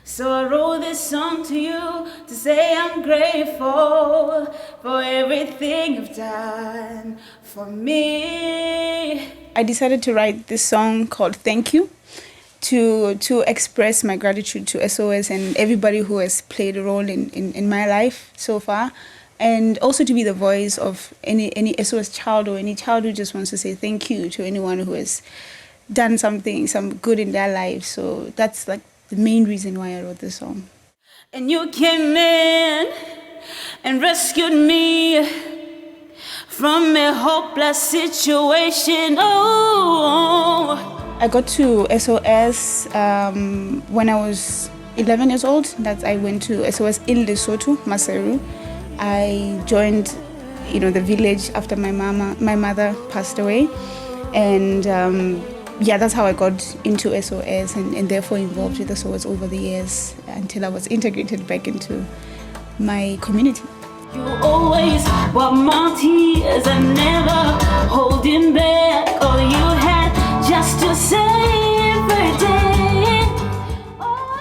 So I wrote this song to you to say I'm grateful for everything you've done for me. I decided to write this song called Thank You to express my gratitude to SOS and everybody who has played a role in my life so far, and also to be the voice of any SOS child or any child who just wants to say thank you to anyone who has done some good in their life. So that's like the main reason why I wrote this song. And you came in and rescued me from a hopeless situation. Oh, I got to SOS when I was 11 years old. I went to SOS in Lesotho, Maseru. I joined, the village after my mother passed away, and that's how I got into SOS and therefore involved with SOS over the years until I was integrated back into my community. You always were my tears and never holding back all you had just to say every day.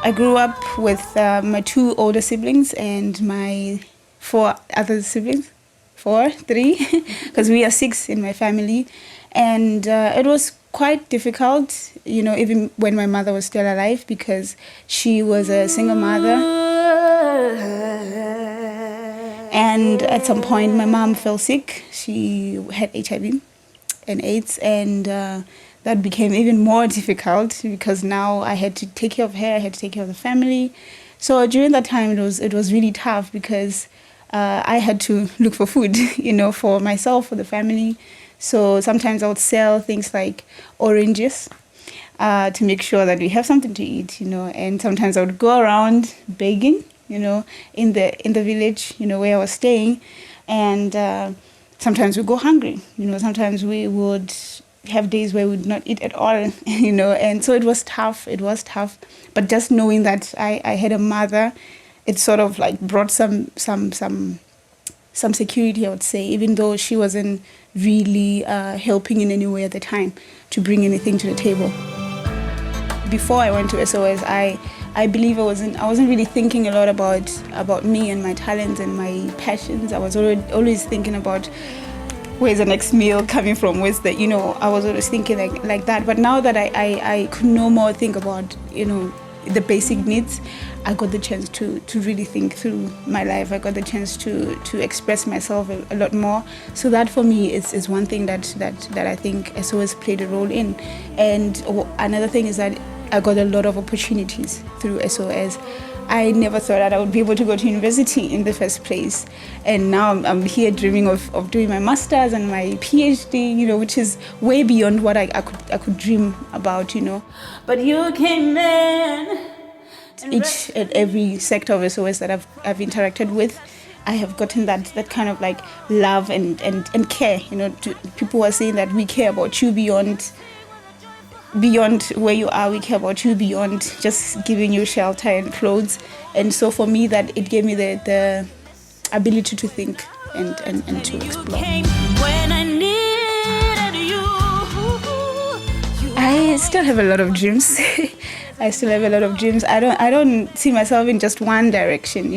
I grew up with my 2 older siblings and my 4 other siblings. 3, because we are 6 in my family. And it was quite difficult, even when my mother was still alive, because she was a single mother. And at some point, my mom fell sick. She had HIV and AIDS, and that became even more difficult because now I had to take care of her, I had to take care of the family. So during that time, it was really tough because I had to look for food, for myself, for the family. So sometimes I would sell things like oranges to make sure that we have something to eat, and sometimes I would go around begging, in the village, where I was staying, and sometimes we go hungry, sometimes we would have days where we would not eat at all, and so it was tough, but just knowing that I had a mother, it sort of like brought some security, I would say, even though she wasn't really helping in any way at the time to bring anything to the table. Before I went to SOS, I believe I wasn't really thinking a lot about me and my talents and my passions. I was always thinking about where's the next meal coming from, I was always thinking like that. But now that I could no more think about, the basic needs, I got the chance to really think through my life. I got the chance to express myself a lot more. So that for me is one thing that I think SOS played a role in. And another thing is that I got a lot of opportunities through SOS. I never thought that I would be able to go to university in the first place. And now I'm here dreaming of doing my master's and my PhD, which is way beyond what I could dream about, But you came in. Each and every sector of SOS that I've interacted with, I have gotten that kind of like love and care, people are saying that we care about you beyond where you are, we care about you beyond just giving you shelter and clothes. And so for me, that it gave me the ability to think and to explore. I still have a lot of dreams. I don't see myself in just one direction,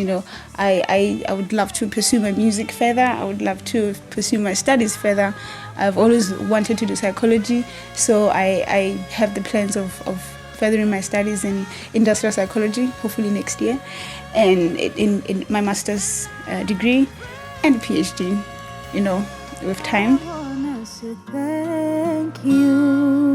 I would love to pursue my music further. I would love to pursue my studies further. I've always wanted to do psychology, so I have the plans of furthering my studies in industrial psychology, hopefully next year, and in my master's degree and PhD, with time. I wanna say thank you.